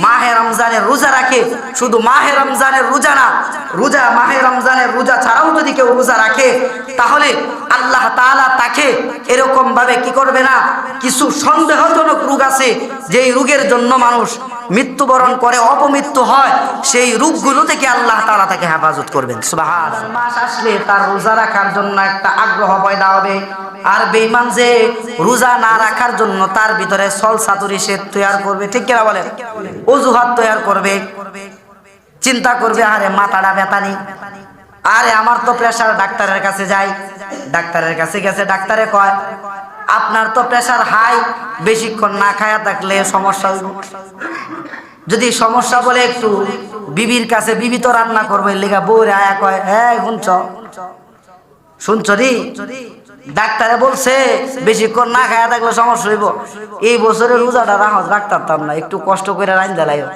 মাহে রমজানের রোজা রাখে, শুধু মাহে রমজানের রোজা না, মাহে রমজানের রোজা ছাড়াও যদি কেউ রোজা রাখে, তাহলে আল্লাহ তাআলা তাকে এরকম ভাবে কি করবে না, কিছু সন্দেহজনক রোগ আছে যেই রোগের জন্য মানুষ মৃত্যুবরণ করে, অপমৃত্যু হয়, সেই রোগগুলো থেকে আল্লাহ তাআলা তাকে হেফাজত করবেন। সুবহানাল্লাহ। মাস আসলে তার রোজা রাখার জন্য একটা আগ্রহ পয়দা হবে। আর বেঈমান যে রোজা না রাখার জন্য তার ভিতরে সল সাতুরি সে তৈরি করবে, ঠিক কিনা বলেন, অজুহাত তৈরি করবে, চিন্তা করবে আরে মাথাটা ব্যথা নেই, আরে আমার তো প্রেসার, ডাক্তারের কাছে যাই, ডাক্তারের কাছে গেছে, ডাক্তারে কয় আপনার তো প্রেসার হাই, বেশিক্ষণ না খায়া থাকলে সমস্যা হইব। যদি সমস্যা বলে একটু বিবির কাছে, বিবি তো রান্না করবে, লেগা বউরে আয়া কয় হ্যাঁ শুনছ রি, ডাক্তারে বলছে বেশিক্ষণ না খায়া থাকলে সমস্যা হইব, এই বছরে রোজাটা রাখতাম না, একটু কষ্ট করে রাইন্দা লাইও।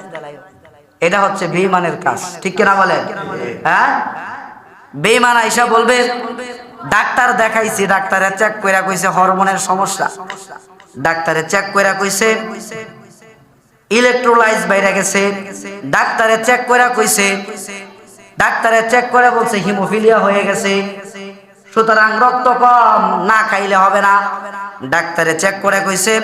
এটা হচ্ছে বেঈমানের কাজ, ঠিক কিনা বলেন? হ্যাঁ, বেঈমান আইসা বলবে ডাক্তার দেখাইছি, ডাক্তারে চেক কইরা কইছে হরমোনের সমস্যা, ডাক্তারে চেক কইরা কইছে ইলেকট্রোলাইজ বাইরে গেছে, ডাক্তারে চেক কইরা কইছে, ডাক্তারে চেক করে বলছে হিমোফিলিয়া হয়ে গেছে, সুতরাং রক্ত কম, না খাইলে হবে না। ডাক্তারে চেক করে কইছে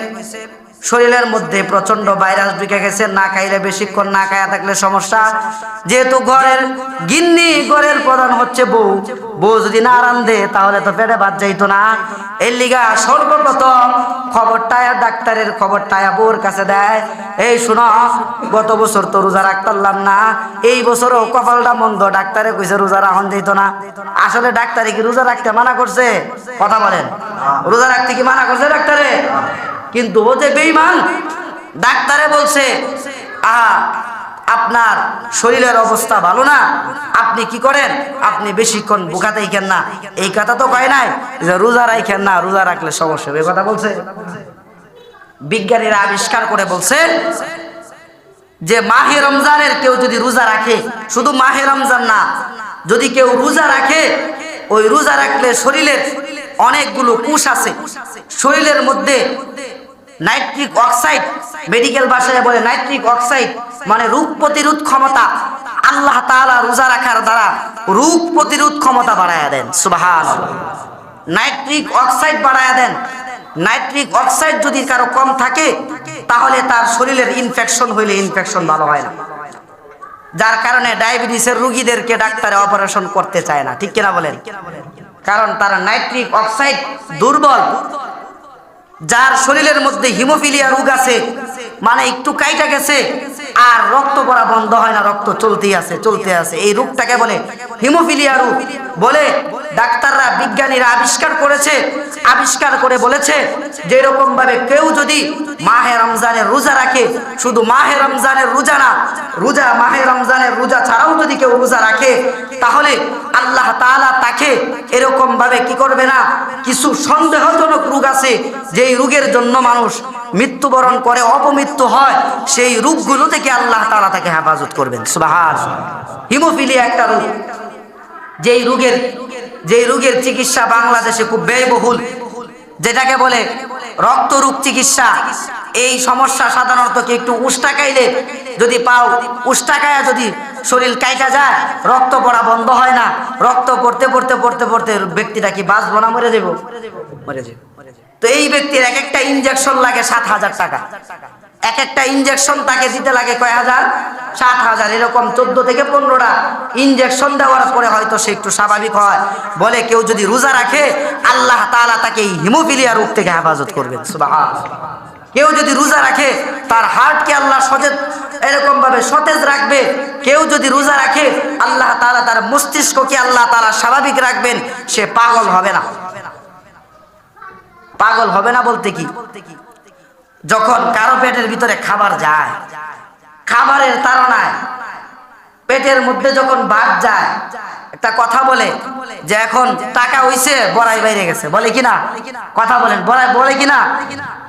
শরীরের মধ্যে প্রচন্ড ভাইরাস ঢুকে গেছে, না খাইলে, বেশিক্ষণ না খায়া থাকলে সমস্যা। যেহেতু ঘরের গিন্নি, ঘরের প্রধান হচ্ছে বউ, বউ যদি না রান্ধে তাহলে তো পেটে ভাত যাইতো না। এর লিগা সর্বপ্রথম খবরটায়া, ডাক্তারের খবরটায়া বউর কাছে দেয়, এই শুনো, গত বছর তো রোজা রাখতাম না, এই বছরও কপালটা মন্দ, ডাক্তারে কইছে রোজা রাখন দিত না। আসলে ডাক্তারে কি রোজা রাখতে মানা করছে? কথা বলেন, রোজা রাখতে কি মানা করছে ডাক্তারে? কিন্তু ও যে বেঈমান, ডাক্তারে বলছে আপনার শরীরের অবস্থা ভালো না, আপনি কি করেন, আপনি বেশিক্ষণ বুকাতেই খেন না, এই কথা তো কয় নাই যে রোজা রাখেন না, রোজা রাখলে সমস্যা হবে, এই কথা বলছে। বিজ্ঞানীরা আবিষ্কার করে বলছে যে মাহে রমজানের কেউ যদি রোজা রাখে, শুধু মাহে রমজান না, যদি কেউ রোজা রাখে, ওই রোজা রাখলে শরীরের অনেকগুলো কোষ আছে, শরীরের মধ্যে নাইট্রিক অক্সাইড, মেডিকেল ভাষায় বলে নাইট্রিক অক্সাইড, মানে রোগ প্রতিরোধ ক্ষমতা, আল্লাহ তাআলা রোজা রাখার দ্বারা রোগ প্রতিরোধ ক্ষমতা বাড়ায়া দেন। সুবহানাল্লাহ। নাইট্রিক অক্সাইড বাড়ায়া দেন। নাইট্রিক অক্সাইড যদি কারো কম থাকে তাহলে তার শরীরের ইনফেকশন হইলে ইনফেকশন ভালো হয় না, যার কারণে ডায়াবেটিসের রোগীদেরকে ডাক্তারে অপারেশন করতে চায় না, ঠিক কিনা বলেন? কারণ তার নাইট্রিক অক্সাইড দুর্বল। যার শরীরের মধ্যে হিমোফিলিয়া রোগ আছে, মানে একটু কাইটা গেছে আর রক্ত পড়া বন্ধ হয় না, রক্ত চলতেই আছে, এই রোগটাকে বলে হিমোফিলিয়া রোগ। বলে ডাক্তাররা, বিজ্ঞানীরা আবিষ্কার করে বলেছে যে এরকম ভাবে কেউ যদি মাহে রমজানের রোজা রাখে, শুধু মাহে রমজানের রোজা না, মাহে রমজানের রোজা ছাড়াও যদি কেউ রোজা রাখে, তাহলে আল্লাহ তাআলা তাকে এরকম ভাবে কি করবে না, কিছু সন্দেহজনক রোগ আছে যেই রোগের জন্য মানুষ মৃত্যুবরণ করে, অপমৃত্যু হয়, সেই রোগগুলো থেকে আল্লাহ তাআলা তাকে হেফাজত করবেন। সুবহানাল্লাহ। হিমোফিলিয়া একটা রোগ, যেই রোগের চিকিৎসা বাংলাদেশে খুব ব্যয়বহুল, যেটাকে বলে রক্ত রোগ চিকিৎসা। এই সমস্যা সাধারণত কি একটু উষ্টা খাইলে, যদি পাও উষ্টা খায়া যদি শরীর কাইটা যায়, রক্ত পড়া বন্ধ হয় না, রক্ত পড়তে ব্যক্তিটা কি বাঁচবো না মরে যাবো? মরে যাবে। তো এই ব্যক্তির এক একটা ইনজেকশন লাগে 7,000 টাকা, এক একটা ইনজেকশন তাকে দিতে লাগে কয় হাজার? 7,000। এরকম 14 থেকে 15টা ইনজেকশন দেওয়ার পরে হয়তো সে একটু স্বাভাবিক হয়। বলে কেউ যদি রোজা রাখে, আল্লাহ তাআলা তাকে এই হিমোফিলিয়া রোগ থেকে হেফাজত করবেন। সুবহানাল্লাহ। কেউ যদি রোজা রাখে, তার হার্টকে আল্লাহ এরকম ভাবে সতেজ রাখবে। কেউ যদি রোজা রাখে, আল্লাহ তাআলা তার মস্তিষ্ককে আল্লাহ তাআলা স্বাভাবিক রাখবেন, সে পাগল হবে না। পাগল হবে না বলতে কি, যখন কারো পেটের ভিতরে খাবার যায়, খাবারের তাড়নায় পেটের মধ্যে যখন ভাত যায়, একটা কথা বলে যে এখন টাকা হইছে বড়াই বাইরে গেছে, বলে কিনা? কথা বলেন, বলে কিনা?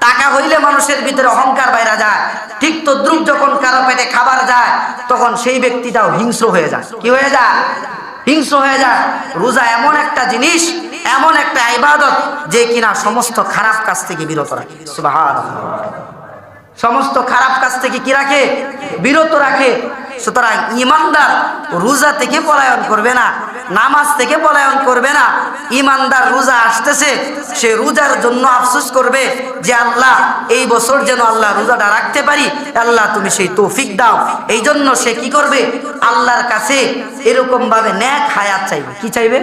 টাকা হইলে মানুষের ভিতরে অহংকার বাইরে যায়। ঠিক তদ্রুপ যখন কারো পেটে খাবার যায়, তখন সেই ব্যক্তিটাও হিংস্র হয়ে যায়। কি হয়ে যায়? হিংস্র হয়ে যায়। রোজা এমন একটা জিনিস, এমন একটা ইবাদত যে কিনা সমস্ত খারাপ কাজ থেকে বিরত রাখে। সুবহানাল্লাহ। সমস্ত খারাপ কাজ থেকে কি রাখে? বিরত রাখে। সুতরাং ইমানদার রোজা থেকে পলায়ন করবে না, নামাজ থেকে পলায়ন করবে না। ইমানদার রোজা আসতেছে, সে রোজার জন্য আফসোস করবে যে আল্লাহ এই বছর যেন আল্লাহ রোজাটা রাখতে পারি, আল্লাহ তুমি সেই তৌফিক দাও। এই জন্য সে কি করবে? আল্লাহর কাছে এরকম ভাবে নেক হায়াত চাইবে। কি চাইবে?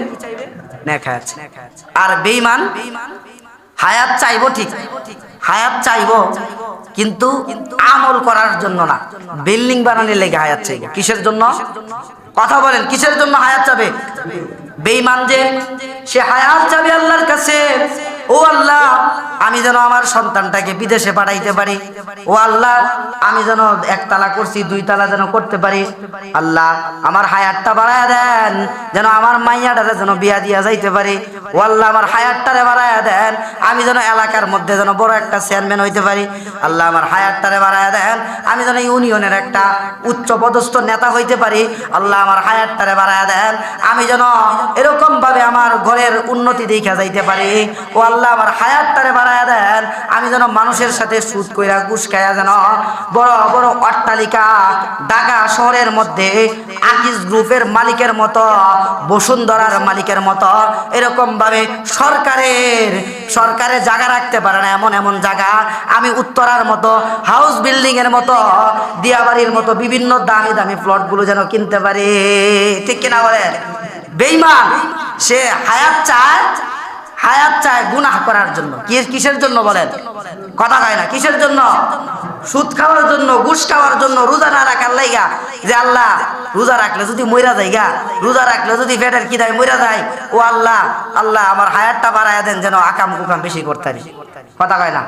নেক হায়াত। আর বেঈমান হায়াত চাইবো, ঠিক হায়াত চাইবো, কিন্তু আমল করার জন্য না, বিল্ডিং বানানোর লেগে হায়াত চাইবো। কিসের জন্য? কথা বলেন, কিসের জন্য হায়াত চাবে? বেঈমান যে সে হায়াত চাবে আল্লাহর কাছে, ও আল্লাহ আমি যেন আমার সন্তানটাকে বিদেশে পাঠাইতে পারি, ও আল্লাহ আমি যেন 1 তালা করছি 2 তালা যেন করতে পারি, আল্লাহ আমার হায়াতটা বাড়ায়া দেন, যেন আমার মাইয়াটারে যেন বিয়া দিয়া যাইতে পারি, ও আল্লাহ আমার হায়াতটারে বাড়ায়া দেন, আমি যেন এলাকার মধ্যে যেন বড় একটা চেয়ারম্যান হইতে পারি, আল্লাহ আমার হায়াতটারে বাড়ায়া দেন, আমি যেন ইউনিয়নের একটা উচ্চ পদস্থ নেতা হইতে পারি, আল্লাহ আমার হায়াতটারে বাড়ায়া দেন, আমি যেন এরকম ভাবে আমার ঘরের উন্নতি দেখা যাইতে পারি, ও আল্লাহ আমার হায়াতটারে বাড়ায়া দেন, আমি যেন মানুষের সাথে সুদ কইরা ঘুষ খাইয়া যেন বড় বড় অট্টালিকা ঢাকা শহরের মধ্যে আকিজ গ্রুপের মালিকের মতো, বসুন্ধরার মালিকের মতো এরকম ভাবে সরকারের জায়গা রাখতে পারে না এমন এমন জায়গা আমি উত্তরার মতো হাউস বিল্ডিং এর মতো, দিয়াবাড়ির মতো বিভিন্ন দামি দামি প্লট গুলো যেন কিনতে পারি। ঠিক কিনা বলেন? বেঈমান সে হায়াত চায় গুনাহ করার জন্য। কিসের জন্য বলেন? কথা কয় না। কিসের জন্য? সুদ খাওয়ার জন্য, ঘুষ খাওয়ার জন্য, রোজা না রাখার লাইগা, যে আল্লাহ রোজা রাখলে যদি মইরা যাইগা, রোজা রাখলে যদি পেটের খিদায় মইরা যায়, ও আল্লাহ আল্লাহ আমার হায়াতটা বাড়ায়া দেন যেন আকাম কুকাম বেশি করতে পারি। কথা কয় না।